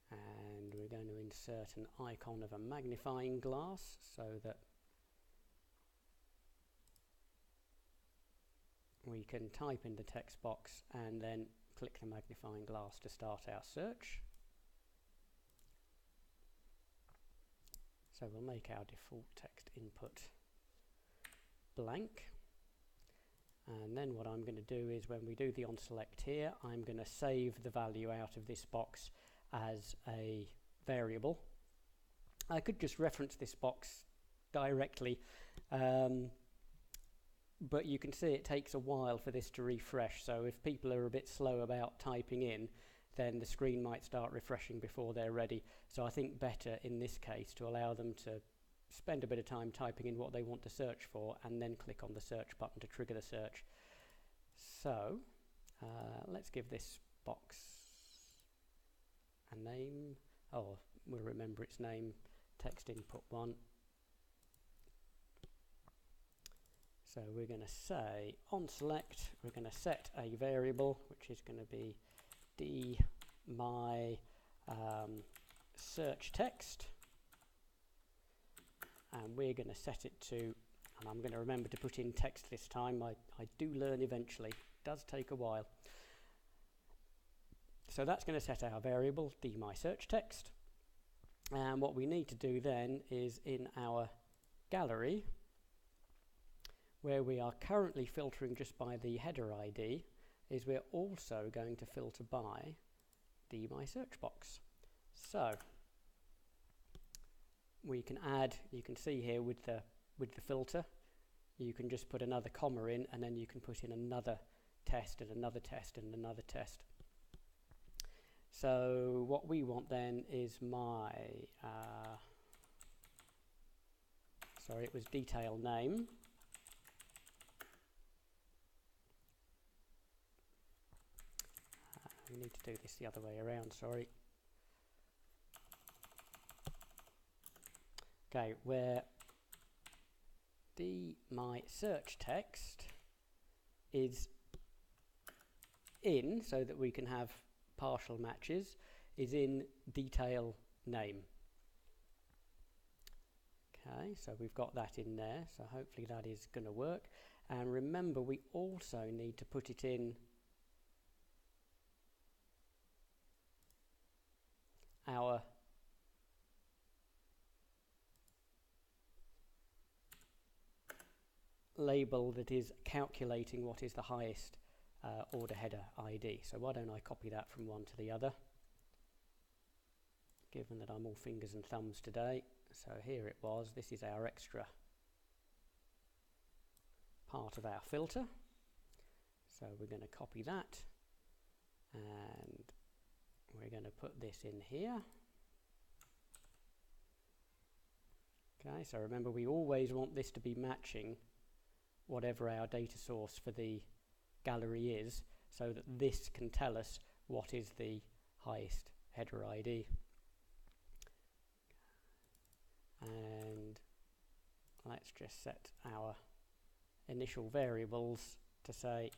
[SPEAKER 1] And we're going to insert an icon of a magnifying glass so that we can type in the text box and then click the magnifying glass to start our search. So we'll make our default text input blank. And then what I'm going to do is when we do the onSelect here, I'm going to save the value out of this box as a variable. I could just reference this box directly, but you can see it takes a while for this to refresh, so if people are a bit slow about typing in, then the screen might start refreshing before they're ready. So I think better in this case to allow them to spend a bit of time typing in what they want to search for and then click on the search button to trigger the search. So let's give this box a name. Oh, we'll remember its name, text input 1. So we're going to say on select, we're going to set a variable which is going to be my search text, and we're going to set it to, and I'm going to remember to put in text this time. I do learn eventually, it does take a while. So that's going to set our variable my search text, and what we need to do then is in our gallery, where we are currently filtering just by the header ID, is we're also going to filter by my search box. So we can add, you can see here with the filter, you can just put another comma in, and then you can put in another test and another test and another test. So what we want then is my sorry, it was detail name. We need to do this the other way around, sorry. Okay, where my search text is in, so that we can have partial matches, is in detail name. Okay, so we've got that in there, so hopefully that is going to work. And remember, we also need to put it in our label that is calculating what is the highest order header ID. So why don't I copy that from one to the other, given that I'm all fingers and thumbs today. So here it was, this is our extra part of our filter. So we're going to copy that, and we're going to put this in here. Okay, so remember, we always want this to be matching whatever our data source for the gallery is, so that this can tell us what is the highest header ID. And let's just set our initial variables to say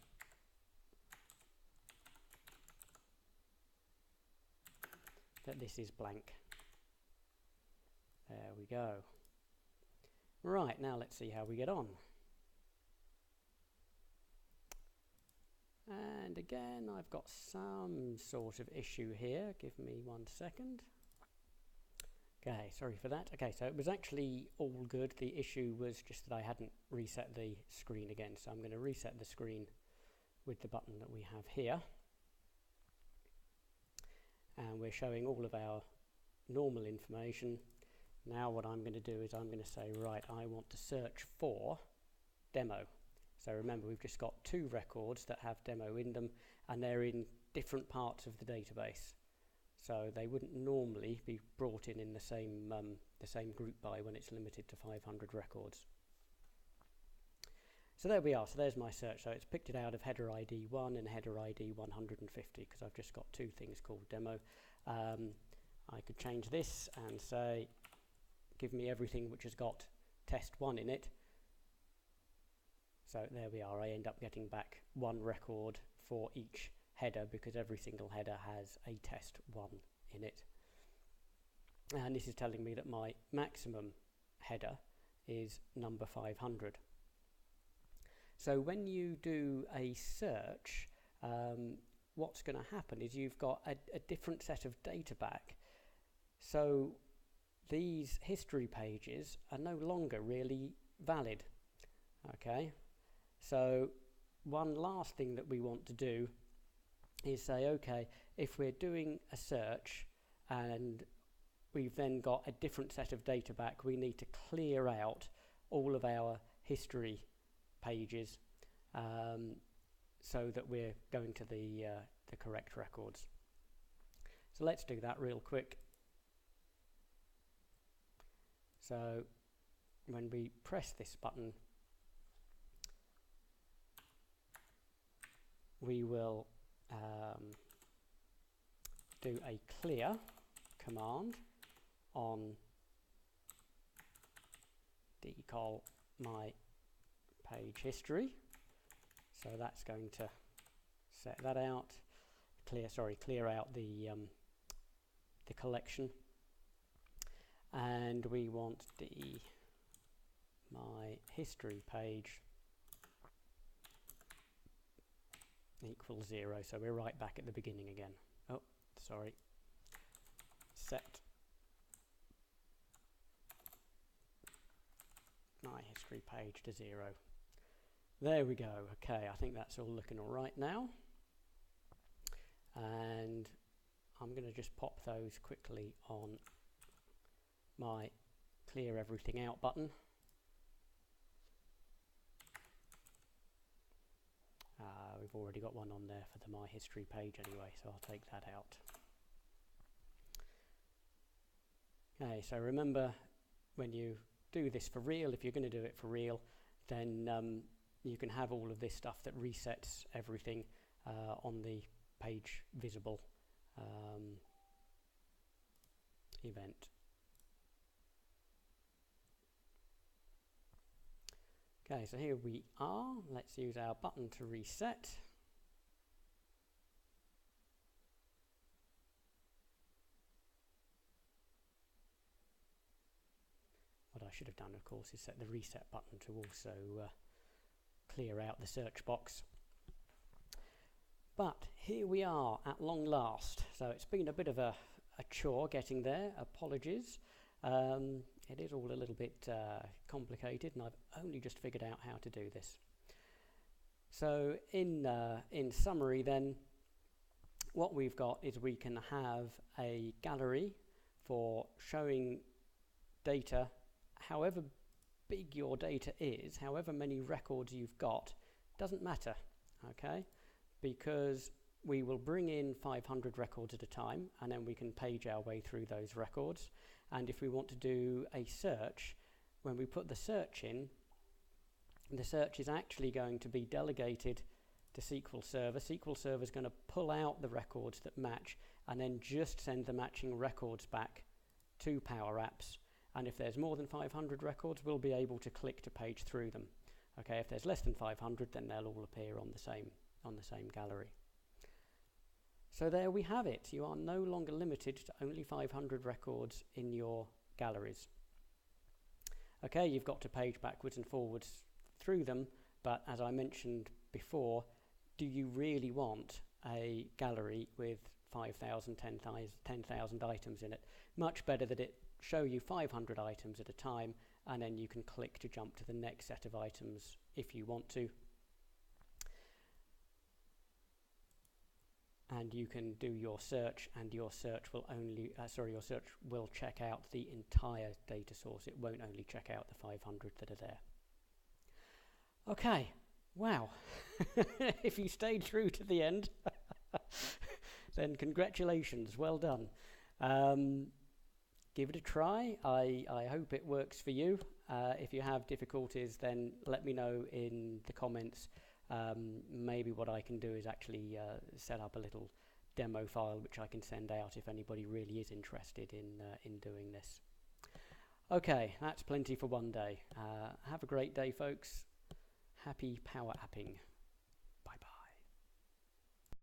[SPEAKER 1] that this is blank. There we go. Right, now let's see how we get on. And again, I've got some sort of issue here. Give me 1 second. Okay, sorry for that. Okay, so it was actually all good. The issue was just that I hadn't reset the screen again. So I'm going to reset the screen with the button that we have here. And we're showing all of our normal information. Now what I'm going to do is I'm going to say, right, I want to search for demo. So remember, we've just got 2 records that have demo in them, and they're in different parts of the database. So they wouldn't normally be brought in the same group by when it's limited to 500 records. So there we are. So there's my search. So it's picked it out of header ID 1 and header ID 150 because I've just got 2 things called demo. I could change this and say, give me everything which has got test 1 in it. So there we are. I end up getting back 1 record for each header because every single header has a test 1 in it. And this is telling me that my maximum header is number 500. So when you do a search, what's going to happen is you've got a different set of data back. So these history pages are no longer really valid. Okay, so one last thing that we want to do is say, okay, if we're doing a search and we've then got a different set of data back, we need to clear out all of our history pages so that we're going to the correct records. So let's do that real quick. So when we press this button, we will do a clear command on decol my page history. So that's going to set that out. Clear out the collection, and we want the my history page equals 0. So we're right back at the beginning again. Oh, sorry. Set my history page to 0. There we go. Okay, I think that's all looking all right now. And I'm going to just pop those quickly on my clear everything out button. We've already got one on there for the My History page anyway, so I'll take that out. Okay, so remember, when you do this for real, if you're going to do it for real, then you can have all of this stuff that resets everything on the page visible event. Okay, so here we are. Let's use our button to reset. What I should have done, of course, is set the reset button to also clear out the search box. But here we are at long last. So it's been a bit of a chore getting there. Apologies. It is all a little bit complicated, and I've only just figured out how to do this. So in summary then, what we've got is we can have a gallery for showing data, however big your data is, however many records you've got, doesn't matter, okay? Because we will bring in 500 records at a time, and then we can page our way through those records. And if we want to do a search, when we put the search in, the search is actually going to be delegated to SQL Server. SQL Server is going to pull out the records that match and then just send the matching records back to PowerApps. And if there's more than 500 records, we'll be able to click to page through them. Okay, if there's less than 500, then they'll all appear on the same gallery. So there we have it. You are no longer limited to only 500 records in your galleries. Okay, you've got to page backwards and forwards through them, but as I mentioned before, do you really want a gallery with 5,000, 10,000 items in it? Much better that it show you 500 items at a time, and then you can click to jump to the next set of items if you want to. And you can do your search, and your search will your search will check out the entire data source. It won't only check out the 500 that are there. Okay, wow. If you stayed through to the end, then congratulations, well done. Give it a try. I hope it works for you. If you have difficulties, then let me know in the comments. Maybe what I can do is actually set up a little demo file which I can send out if anybody really is interested in doing this. Okay, that's plenty for one day. Have a great day, folks. Happy power apping.